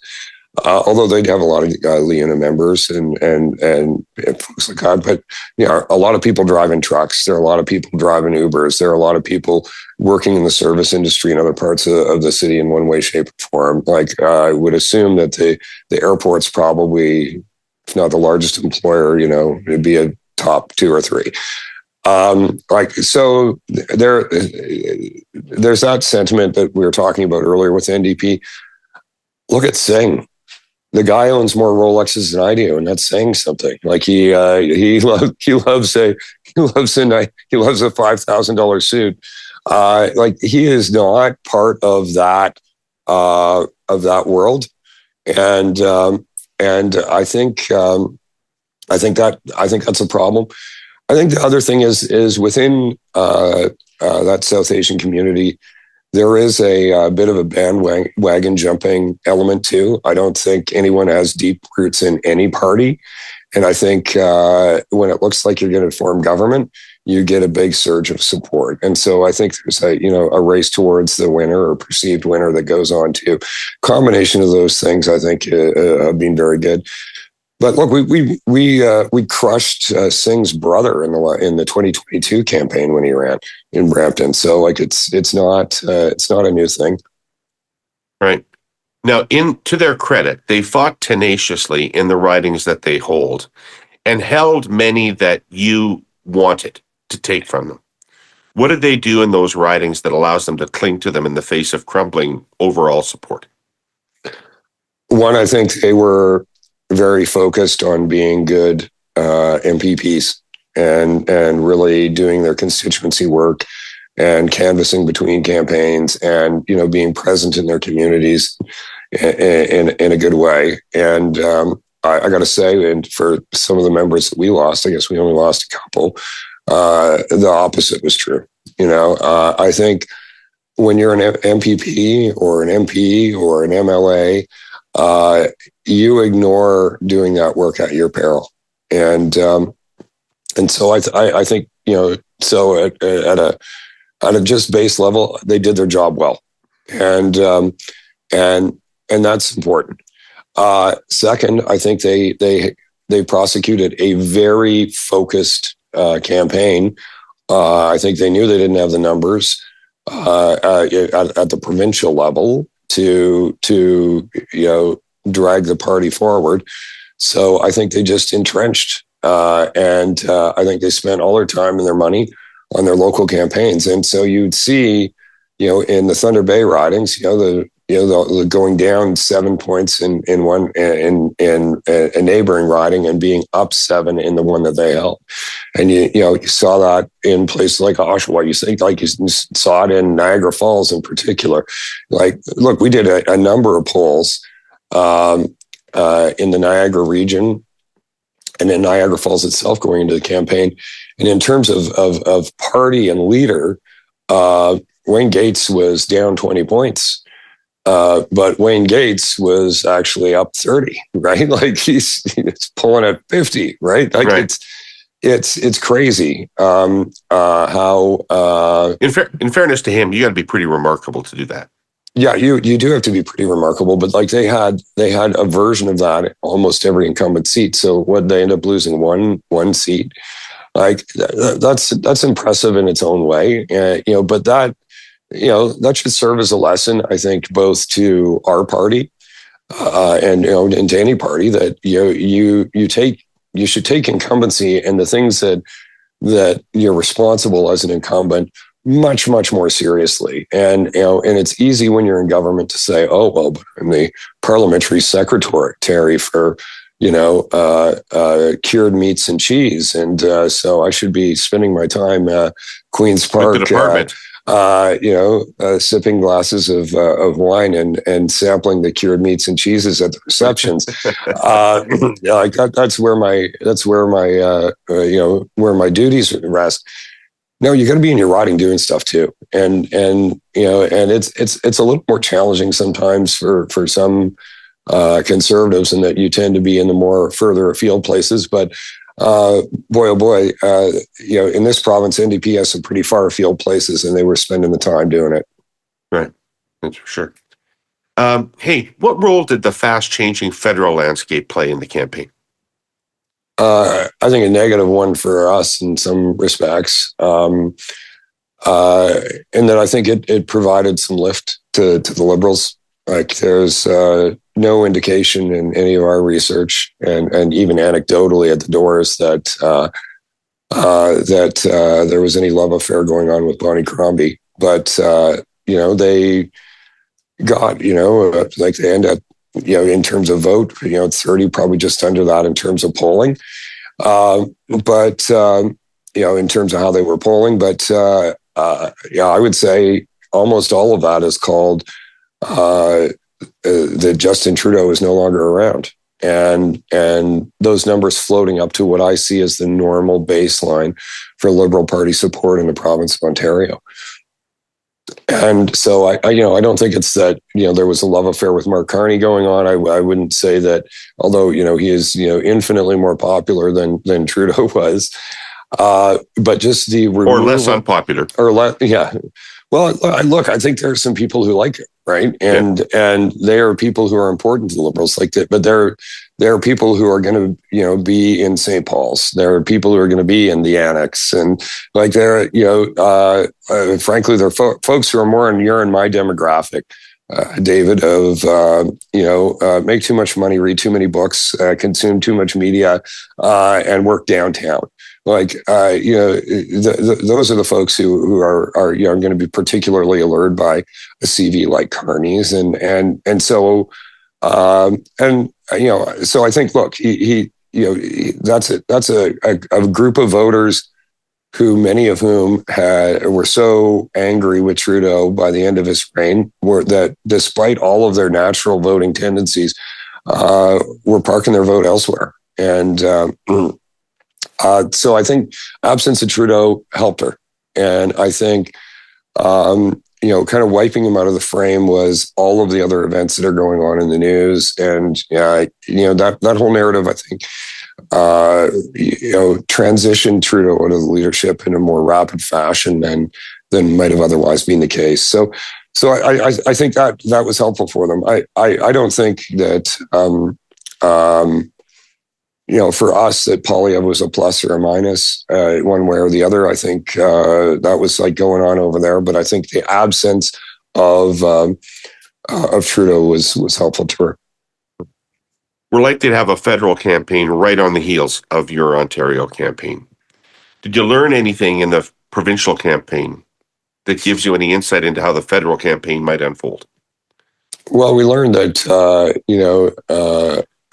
Although they'd have a lot of Leona members and folks like that. But a lot of people driving trucks. There are a lot of people driving Ubers. There are a lot of people working in the service industry in other parts of the city in one way, shape, or form. Like I would assume that the airport's probably, if not the largest employer, it'd be a top 2 or 3. So there's that sentiment that we were talking about earlier with NDP. Look at Singh. The guy owns more Rolexes than I do, and that's saying something. Like he loves a $5,000 suit. Like he is not part of that world, and I think that's a problem. I think the other thing is within that South Asian community, there is a bit of a bandwagon jumping element too. I don't think anyone has deep roots in any party. And I think when it looks like you're going to form government, you get a big surge of support. And so I think there's a race towards the winner or perceived winner that goes on to. Combination of those things, I think, have been very good. But look, we crushed Singh's brother in the 2022 campaign when he ran in Brampton. So like it's not a new thing. Right. Now, to their credit, they fought tenaciously in the ridings that they hold and held many that you wanted to take from them. What did they do in those ridings that allows them to cling to them in the face of crumbling overall support? One, I think they were very focused on being good MPPs and really doing their constituency work and canvassing between campaigns and being present in their communities in a good way. And I got to say, and for some of the members that we lost, I guess we only lost a couple. The opposite was true. I think when you're an MPP or an MP or an MLA, you ignore doing that work at your peril. And so I think, so at a just base level, they did their job well. And that's important. Second, I think they prosecuted a very focused campaign. I think they knew they didn't have the numbers at the provincial level to drag the party forward. So I think they just entrenched, and I think they spent all their time and their money on their local campaigns. And so you'd see, in the Thunder Bay ridings, the going down 7 points in a neighboring riding and being up 7 in the one that they held. And you saw that in places like Oshawa. You saw it in Niagara Falls in particular. Like, look, we did a number of polls in the Niagara region and in Niagara Falls itself going into the campaign. And in terms of party and leader, Wayne Gates was down 20 points. But Wayne Gates was actually up 30, right? Like he's pulling at 50, right? Like right. It's crazy. How in fairness to him, you got to be pretty remarkable to do that. Yeah, you do have to be pretty remarkable, but like they had a version of that at almost every incumbent seat. So what they end up losing one seat, like that's impressive in its own way. But that should serve as a lesson, I think, both to our party and to any party that you should take incumbency and the things that you're responsible as an incumbent much, much more seriously. And it's easy when you're in government to say, oh, well, but I'm the parliamentary secretary for, cured meats and cheese. And so I should be spending my time Queen's Park, sipping glasses of wine and sampling the cured meats and cheeses at the receptions. That's where my duties rest. No, you're going to be in your riding doing stuff too, and it's a little more challenging sometimes for some conservatives, in that you tend to be in the more further afield places. But boy, oh boy, in this province, NDP has some pretty far afield places, and they were spending the time doing it. Right, that's for sure. Hey, what role did the fast-changing federal landscape play in the campaign? I think a negative one for us in some respects. In that I think it provided some lift to the Liberals. Like there's no indication in any of our research and even anecdotally at the doors that there was any love affair going on with Bonnie Crombie. But they got like they end up in terms of vote 30, probably just under that in terms of polling. But in terms of how they were polling, but I would say almost all of that is called that Justin Trudeau is no longer around. And those numbers floating up to what I see as the normal baseline for Liberal Party support in the province of Ontario. And so I don't think it's that, there was a love affair with Mark Carney going on. I wouldn't say that, although, he is, infinitely more popular than Trudeau was. But just the removal, or less unpopular, yeah. Well, look, I think there are some people who like it, right? And they are people who are important to the Liberals, like that. But there are people who are going to, be in St. Paul's. There are people who are going to be in the Annex, and like there, frankly, there are folks who are more in my demographic. David, of make too much money, read too many books, consume too much media, and work downtown. Like those are the folks who are going to be particularly allured by a CV like Carney's, and so so I think, look, that's a group of voters who, many of whom were so angry with Trudeau by the end of his reign, that despite all of their natural voting tendencies, were parking their vote elsewhere. And so I think absence of Trudeau helped her. And I think, kind of wiping him out of the frame was all of the other events that are going on in the news. And, that whole narrative, I think, transitioned Trudeau out of the leadership in a more rapid fashion than might have otherwise been the case. So I think that was helpful for them. I don't think that, for us, that Poilievre was a plus or a minus one way or the other. I think that was like going on over there. But I think the absence of Trudeau was helpful to her. We're likely to have a federal campaign right on the heels of your Ontario campaign. Did you learn anything in the provincial campaign that gives you any insight into how the federal campaign might unfold? Well, we learned that,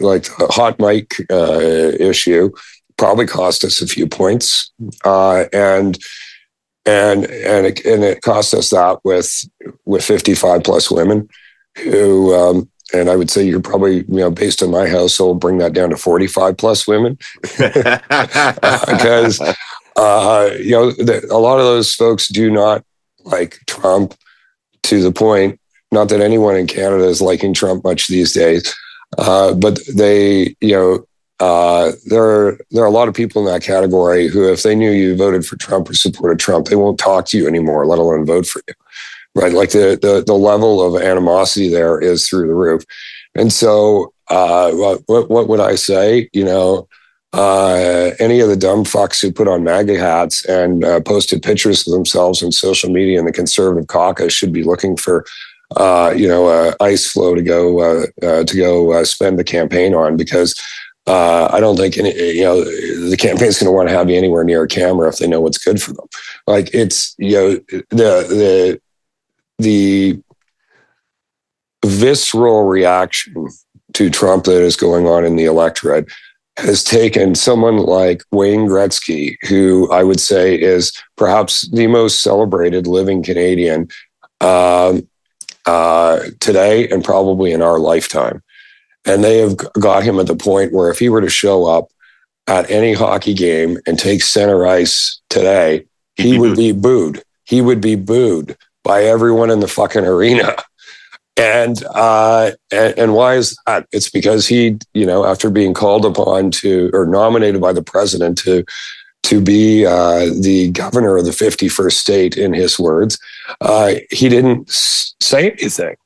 like the hot mic issue probably cost us a few points. And it cost us that with 55 plus women who, and I would say you're probably, based on my household, bring that down to 45 plus women. Because, a lot of those folks do not like Trump to the point, not that anyone in Canada is liking Trump much these days, but they, there are a lot of people in that category who, if they knew you voted for Trump or supported Trump, they won't talk to you anymore, let alone vote for you. Right, like the level of animosity there is through the roof, and so what would I say? Any of the dumb fucks who put on MAGA hats and posted pictures of themselves on social media in the Conservative caucus should be looking for ice flow to go spend the campaign on, because I don't think the campaign's going to want to have you anywhere near a camera if they know what's good for them. Like it's the visceral reaction to Trump that is going on in the electorate has taken someone like Wayne Gretzky, who I would say is perhaps the most celebrated living Canadian today and probably in our lifetime. And they have got him at the point where if he were to show up at any hockey game and take center ice today, he would be booed. He would be booed by everyone in the fucking arena. And why is that? It's because he, after being called upon or nominated by the president to be the governor of the 51st state, in his words, he didn't say anything.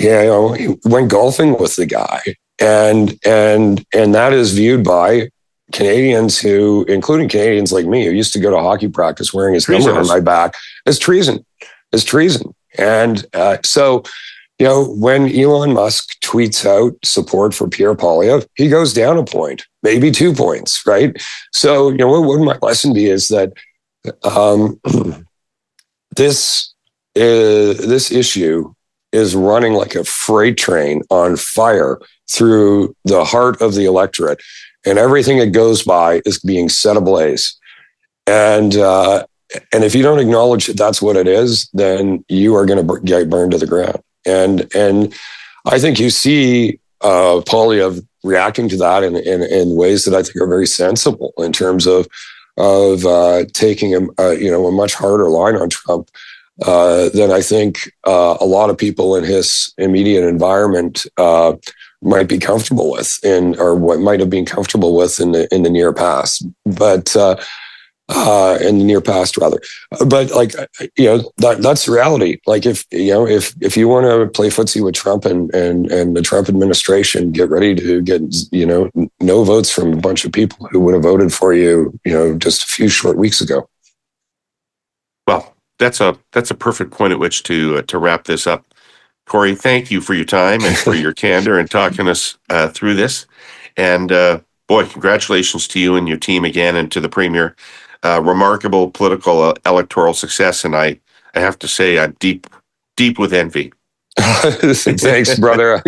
he went golfing with the guy, and that is viewed by Canadians who, including Canadians like me, who used to go to hockey practice wearing his number on my back, as treason. And so, when Elon Musk tweets out support for Pierre Poilievre, he goes down a point, maybe 2 points, right? So, what would my lesson be is that this issue is running like a freight train on fire through the heart of the electorate, and everything it goes by is being set ablaze. And if you don't acknowledge that that's what it is, then you are going to get burned to the ground. And I think you see Poilievre reacting to that in ways that I think are very sensible in terms of taking a much harder line on Trump than I think a lot of people in his immediate environment might be comfortable with, or what might have been comfortable with in the near past. But in the near past, rather. But that's the reality. Like if you want to play footsie with Trump and the Trump administration, get ready to get no votes from a bunch of people who would have voted for you just a few short weeks ago. Well, that's a perfect point at which to wrap this up. Kory, thank you for your time and for your candor and talking us through this. And boy, congratulations to you and your team again, and to the Premier. Remarkable political electoral success, and I have to say I'm deep with envy. Thanks, brother.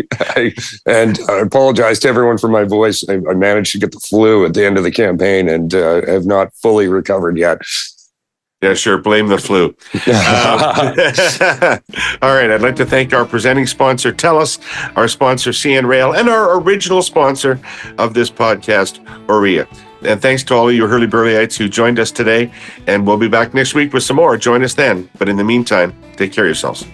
And I apologize to everyone for my voice. I managed to get the flu at the end of the campaign and have not fully recovered yet. Yeah, sure. Blame the flu. All right. I'd like to thank our presenting sponsor, Telus, our sponsor, CN Rail, and our original sponsor of this podcast, OREA. And thanks to all of you Herle Burly-ites who joined us today. And we'll be back next week with some more. Join us then. But in the meantime, take care of yourselves.